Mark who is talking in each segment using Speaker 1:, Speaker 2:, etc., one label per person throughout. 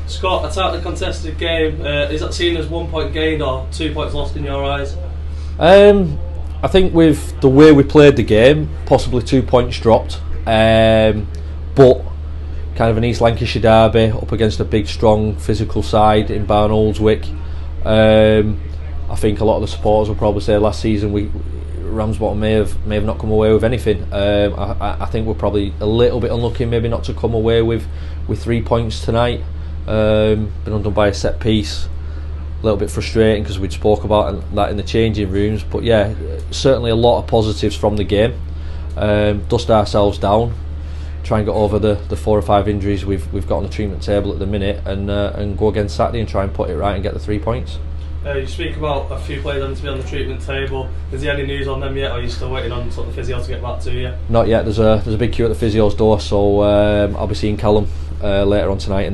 Speaker 1: Scott, a tightly contested game. Is that seen as 1 point gained or 2 points lost in your eyes?
Speaker 2: I think with the way we played the game, possibly 2 points dropped. But kind of an East Lancashire derby up against a big, strong, physical side in Barnoldswick. I think a lot of the supporters will probably say last season Ramsbottom may have not come away with anything. I think we're probably a little bit unlucky, maybe not to come away with 3 points tonight. Been undone by a set piece. A little bit frustrating because we'd spoke about that in the changing rooms. But yeah, certainly a lot of positives from the game. Dust ourselves down. Try and get over the 4 or 5 injuries we've got on the treatment table at the minute, and go against Saturday and try and put it right and get the 3 points.
Speaker 1: You speak about a few players having to be on the treatment table. Is there any news on them yet, or are you still waiting on sort of the physio to get back to you?
Speaker 2: Not yet. There's a big queue at the physio's door, so I'll be seeing Callum later on tonight in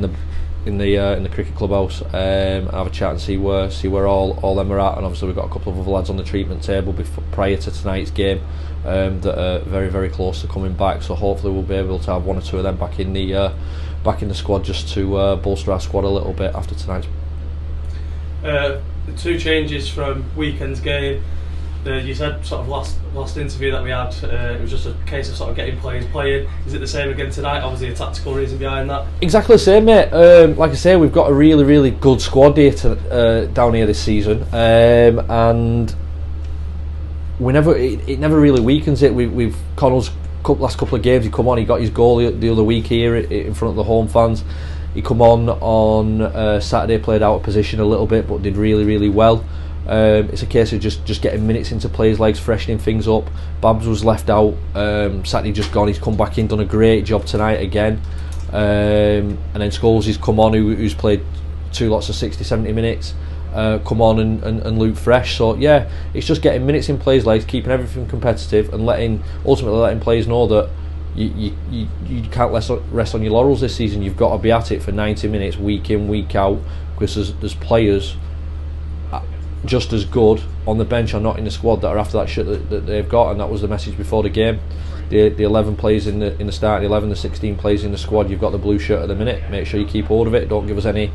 Speaker 2: the cricket clubhouse. Have a chat and see where all them are at, and obviously we've got a couple of other lads on the treatment table prior to tonight's game that are very, very close to coming back. So hopefully we'll be able to have 1 or 2 of them back in the squad just to bolster our squad a little bit after tonight's.
Speaker 1: The 2 changes from weekend's game. You said sort of last interview that we had, it was just a case of sort of getting players playing. Is it the same again tonight? Obviously a tactical reason behind that. Exactly
Speaker 2: the same, mate. Like I say, we've got a really, really good squad here down here this season, and it never really weakens it. We've Connell's last couple of games, he come on, he got his goal the other week here in front of the home fans. He come on Saturday, played out of position a little bit, but did really, really well. It's a case of just getting minutes into players' legs, freshening things up. Babs was left out, Saturday just gone, he's come back in, done a great job tonight again. And then Scholes has come on, who's played 2 lots of 60-70 minutes, come on and look fresh. So yeah, it's just getting minutes in players' legs, keeping everything competitive, and ultimately letting players know that you can't rest on your laurels this season. You've got to be at it for 90 minutes week in, week out, because there's players just as good on the bench or not in the squad that are after that shit that they've got, and that was the message before the game. The 11 players in the starting 11, the 16 players in the squad, you've got the blue shirt at the minute. Make sure you keep hold of it. Don't give us any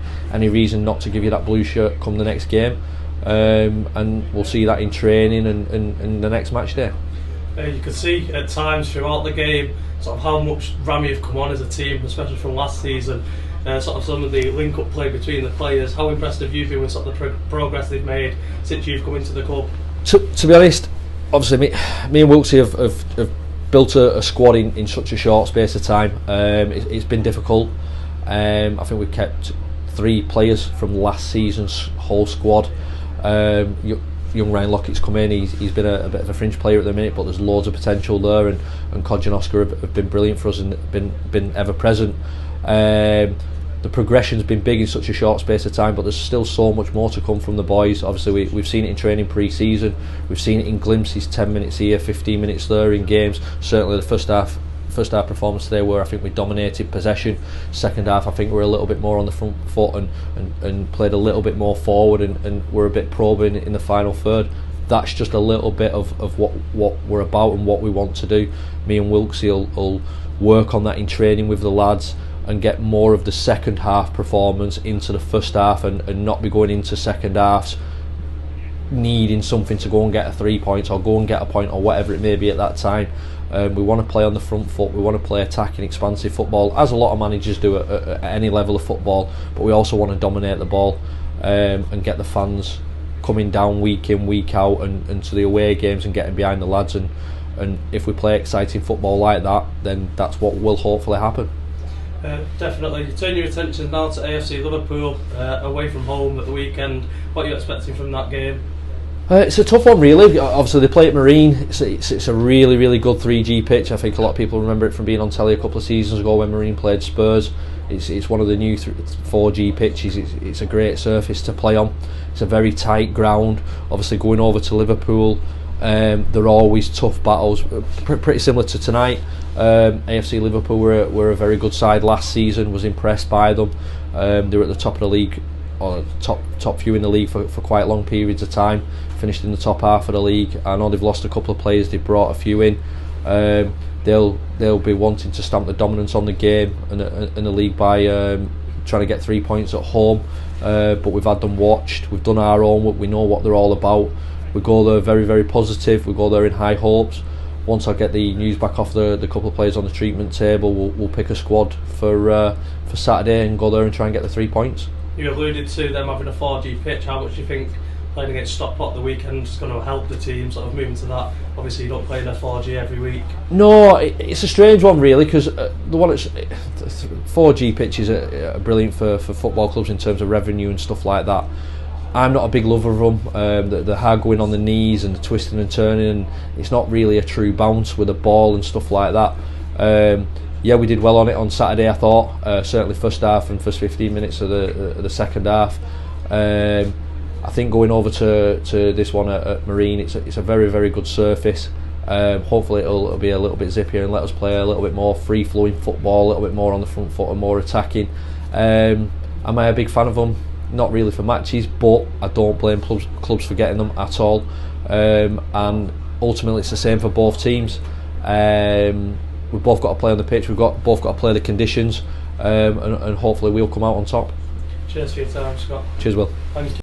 Speaker 2: reason not to give you that blue shirt come the next game, and we'll see that in training and the next match day.
Speaker 1: You could see at times throughout the game sort of how much Rammy have come on as a team, especially from last season. Sort of some of the link-up play between the players. How impressed have you been with sort of the progress they've made since you've come into the club?
Speaker 2: To be honest, obviously me and Wilksy have built a squad in such a short space of time. It's been difficult. I think we've kept 3 players from last season's whole squad. Young Ryan Lockett's come in. He's been a bit of a fringe player at the minute, but there's loads of potential there, and Codge and Oscar have been brilliant for us and been ever present. The progression's been big in such a short space of time, but there's still so much more to come from the boys. Obviously we've seen it in training pre-season, we've seen it in glimpses, 10 minutes here, 15 minutes there in games. Certainly the first half performance today, where I think we dominated possession. Second half I think we're a little bit more on the front foot and played a little bit more forward, and we're a bit probing in the final third. That's just a little bit of what we're about and what we want to do. Me and Wilksy will work on that in training with the lads and get more of the second half performance into the first half, and not be going into second halves needing something to go and get a 3 points or go and get a point or whatever it may be at that time. We want to play on the front foot, we want to play attacking, expansive football, as a lot of managers do at any level of football, but we also want to dominate the ball and get the fans coming down week in, week out, and to the away games and getting behind the lads, and if we play exciting football like that, then that's what will hopefully happen.
Speaker 1: Definitely. Turn your attention now to AFC Liverpool away from home at the weekend. What are you expecting from that game?
Speaker 2: It's a tough one, really. Obviously they play at Marine. It's a really, really good 3G pitch. I think a lot of people remember it from being on telly a couple of seasons ago when Marine played Spurs. It's one of the new 4G pitches. It's a great surface to play on. It's a very tight ground. Obviously going over to Liverpool, they're always tough battles, pretty similar to tonight. AFC Liverpool were a very good side last season, was impressed by them. They were at the top of the league, or top few in the league for quite long periods of time, finished in the top half of the league. I know they've lost a couple of players, they've brought a few in. They'll be wanting to stamp the dominance on the game and the league by trying to get 3 points at home, but we've had them watched, we've done our own work, we know what they're all about. We go there very, very positive, we go there in high hopes. Once I get the news back off the couple of players on the treatment table, we'll pick a squad for Saturday and go there and try and get the 3 points.
Speaker 1: You alluded to them having a 4G pitch. How much do you think playing against Stockport the weekend is going to help the team sort of moving to that? Obviously, you don't play in a 4G every week.
Speaker 2: No, it's a strange one really, because the one that's 4G pitches are brilliant for football clubs in terms of revenue and stuff like that. I'm not a big lover of them. The hard going on the knees and the twisting and turning, and it's not really a true bounce with a ball and stuff like that. Yeah, we did well on it on Saturday, I thought. Certainly first half and first 15 minutes of the second half. I think going over to this one at Marine, it's a very, very good surface. Hopefully it'll be a little bit zippier and let us play a little bit more free-flowing football, a little bit more on the front foot and more attacking. Am I a big fan of them? Not really for matches, but I don't blame clubs for getting them at all. And ultimately it's the same for both teams. We've both got to play on the pitch, we've both got to play the conditions, and hopefully we'll come out on top.
Speaker 1: Cheers for your time, Scott.
Speaker 2: Cheers, Will.
Speaker 1: Thank you.